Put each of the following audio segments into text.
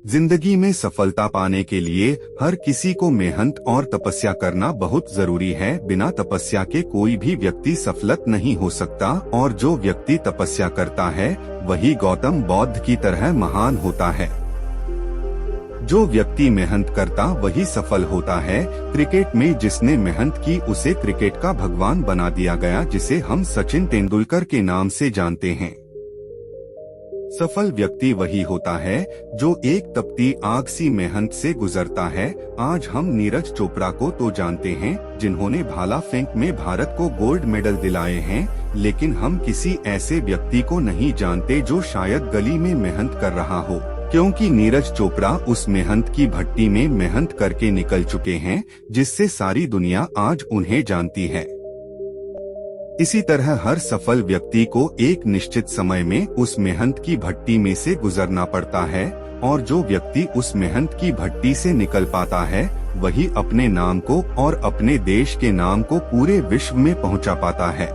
जिंदगी में सफलता पाने के लिए हर किसी को मेहनत और तपस्या करना बहुत जरूरी है। बिना तपस्या के कोई भी व्यक्ति सफल नहीं हो सकता और जो व्यक्ति तपस्या करता है वही गौतम बुद्ध की तरह महान होता है। जो व्यक्ति मेहनत करता वही सफल होता है। क्रिकेट में जिसने मेहनत की उसे क्रिकेट का भगवान बना दिया गया, जिसे हम सचिन तेंदुलकर के नाम से जानते हैं। सफल व्यक्ति वही होता है जो एक तपती आग सी मेहनत से गुजरता है। आज हम नीरज चोपड़ा को तो जानते हैं जिन्होंने भाला फेंक में भारत को गोल्ड मेडल दिलाए हैं, लेकिन हम किसी ऐसे व्यक्ति को नहीं जानते जो शायद गली में मेहनत कर रहा हो, क्योंकि नीरज चोपड़ा उस मेहनत की भट्टी में मेहनत करके निकल चुके हैं जिससे सारी दुनिया आज उन्हें जानती है। इसी तरह हर सफल व्यक्ति को एक निश्चित समय में उस मेहनत की भट्टी में से गुजरना पड़ता है, और जो व्यक्ति उस मेहनत की भट्टी से निकल पाता है वही अपने नाम को और अपने देश के नाम को पूरे विश्व में पहुंचा पाता है।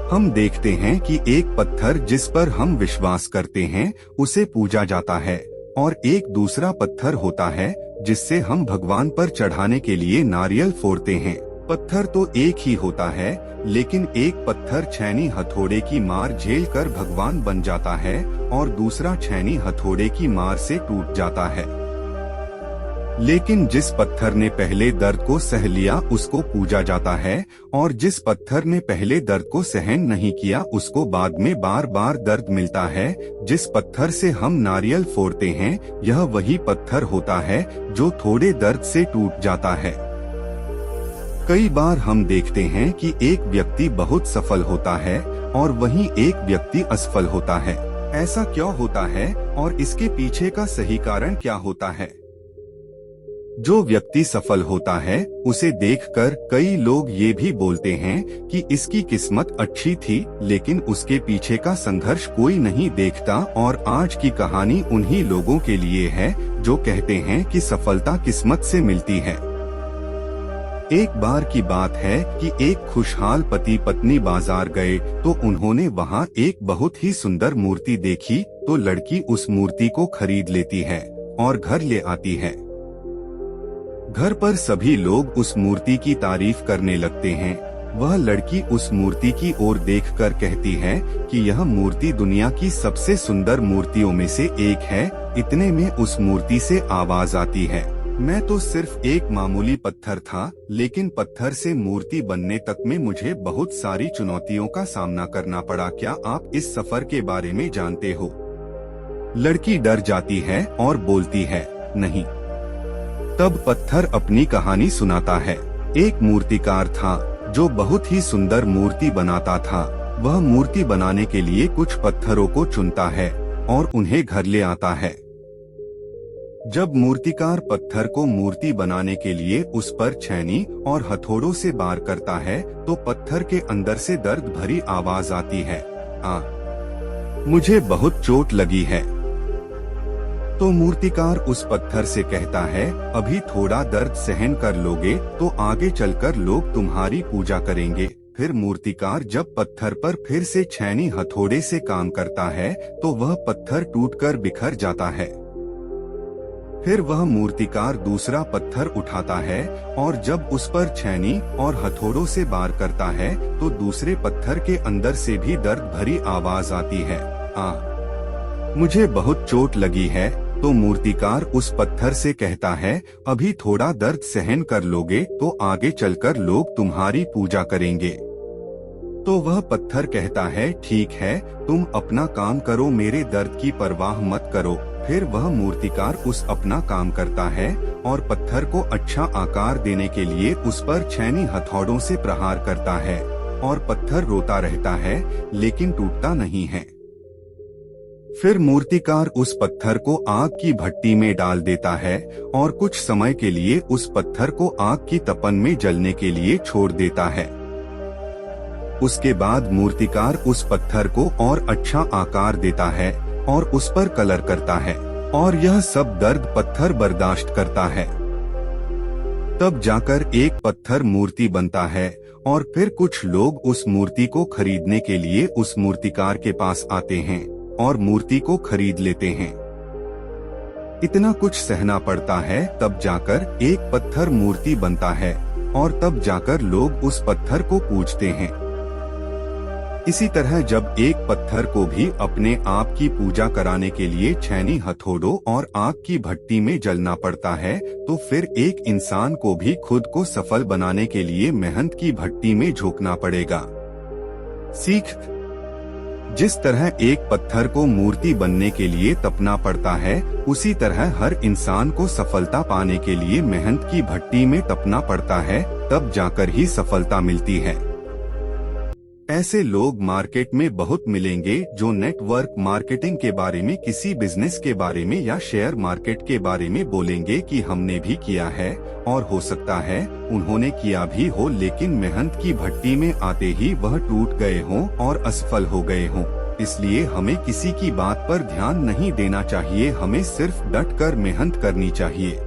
हम देखते हैं कि एक पत्थर जिस पर हम विश्वास करते हैं उसे पूजा जाता है, और एक दूसरा पत्थर होता है जिससे हम भगवान पर चढ़ाने के लिए नारियल फोड़ते हैं। पत्थर तो एक ही होता है, लेकिन एक पत्थर छैनी हथौड़े की मार झेल कर भगवान बन जाता है और दूसरा छैनी हथौड़े की मार से टूट जाता है। लेकिन जिस पत्थर ने पहले दर्द को सह लिया उसको पूजा जाता है, और जिस पत्थर ने पहले दर्द को सहन नहीं किया उसको बाद में बार बार दर्द मिलता है। जिस पत्थर से हम नारियल फोड़ते हैं यह वही पत्थर होता है जो थोड़े दर्द से टूट जाता है। कई बार हम देखते हैं कि एक व्यक्ति बहुत सफल होता है और वहीं एक व्यक्ति असफल होता है। ऐसा क्यों होता है और इसके पीछे का सही कारण क्या होता है? जो व्यक्ति सफल होता है उसे देखकर कई लोग ये भी बोलते हैं कि इसकी किस्मत अच्छी थी, लेकिन उसके पीछे का संघर्ष कोई नहीं देखता। और आज की कहानी उन्हीं लोगों के लिए है जो कहते हैं कि सफलता किस्मत से मिलती है। एक बार की बात है कि एक खुशहाल पति पत्नी बाजार गए तो उन्होंने वहां एक बहुत ही सुंदर मूर्ति देखी, तो लड़की उस मूर्ति को खरीद लेती है और घर ले आती है। घर पर सभी लोग उस मूर्ति की तारीफ करने लगते हैं। वह लड़की उस मूर्ति की ओर देखकर कहती है कि यह मूर्ति दुनिया की सबसे सुंदर मूर्तियों में से एक है। इतने में उस मूर्ति से आवाज आती है, मैं तो सिर्फ एक मामूली पत्थर था, लेकिन पत्थर से मूर्ति बनने तक में मुझे बहुत सारी चुनौतियों का सामना करना पड़ा। क्या आप इस सफर के बारे में जानते हो? लड़की डर जाती है और बोलती है, नहीं। तब पत्थर अपनी कहानी सुनाता है। एक मूर्तिकार था जो बहुत ही सुंदर मूर्ति बनाता था। वह मूर्ति बनाने के लिए कुछ पत्थरों को चुनता है और उन्हें घर ले आता है। जब मूर्तिकार पत्थर को मूर्ति बनाने के लिए उस पर छैनी और हथौड़ों से वार करता है तो पत्थर के अंदर से दर्द भरी आवाज आती है, मुझे बहुत चोट लगी है। तो मूर्तिकार उस पत्थर से कहता है, अभी थोड़ा दर्द सहन कर लोगे तो आगे चलकर लोग तुम्हारी पूजा करेंगे। फिर मूर्तिकार जब पत्थर पर फिर से छैनी हथौड़े से काम करता है तो वह पत्थर टूटकर बिखर जाता है। फिर वह मूर्तिकार दूसरा पत्थर उठाता है और जब उस पर छैनी और हथौड़ों से वार करता है तो दूसरे पत्थर के अंदर से भी दर्द भरी आवाज आती है, मुझे बहुत चोट लगी है। तो मूर्तिकार उस पत्थर से कहता है, अभी थोड़ा दर्द सहन कर लोगे तो आगे चलकर लोग तुम्हारी पूजा करेंगे। तो वह पत्थर कहता है, ठीक है, तुम अपना काम करो, मेरे दर्द की परवाह मत करो। फिर वह मूर्तिकार उस अपना काम करता है और पत्थर को अच्छा आकार देने के लिए उस पर छैनी हथौड़ों से प्रहार करता है, और पत्थर रोता रहता है लेकिन टूटता नहीं है। फिर मूर्तिकार उस पत्थर को आग की भट्टी में डाल देता है और कुछ समय के लिए उस पत्थर को आग की तपन में जलने के लिए छोड़ देता है। उसके बाद मूर्तिकार उस पत्थर को और अच्छा आकार देता है और उस पर कलर करता है, और यह सब दर्द पत्थर बर्दाश्त करता है। तब जाकर एक पत्थर मूर्ति बनता है, और फिर कुछ लोग उस मूर्ति को खरीदने के लिए उस मूर्तिकार के पास आते हैं और मूर्ति को खरीद लेते हैं। इतना कुछ सहना पड़ता है, तब जाकर एक पत्थर मूर्ति बनता है और तब जाकर लोग उस पत्थर को पूजते हैं। इसी तरह जब एक पत्थर को भी अपने आप की पूजा कराने के लिए छैनी, हथौड़ों और आग की भट्टी में जलना पड़ता है, तो फिर एक इंसान को भी खुद को सफल बनाने के लिए मेहनत की भट्टी में झोंकना पड़ेगा। सीख। जिस तरह एक पत्थर को मूर्ति बनने के लिए तपना पड़ता है, उसी तरह हर इंसान को सफलता पाने के लिए मेहनत की भट्टी में तपना पड़ता है, तब जाकर ही सफलता मिलती है। ऐसे लोग मार्केट में बहुत मिलेंगे जो नेटवर्क मार्केटिंग के बारे में, किसी बिजनेस के बारे में या शेयर मार्केट के बारे में बोलेंगे कि हमने भी किया है, और हो सकता है उन्होंने किया भी हो, लेकिन मेहनत की भट्टी में आते ही वह टूट गए हों और असफल हो गए हों। इसलिए हमें किसी की बात पर ध्यान नहीं देना चाहिए, हमें सिर्फ डट कर मेहनत करनी चाहिए।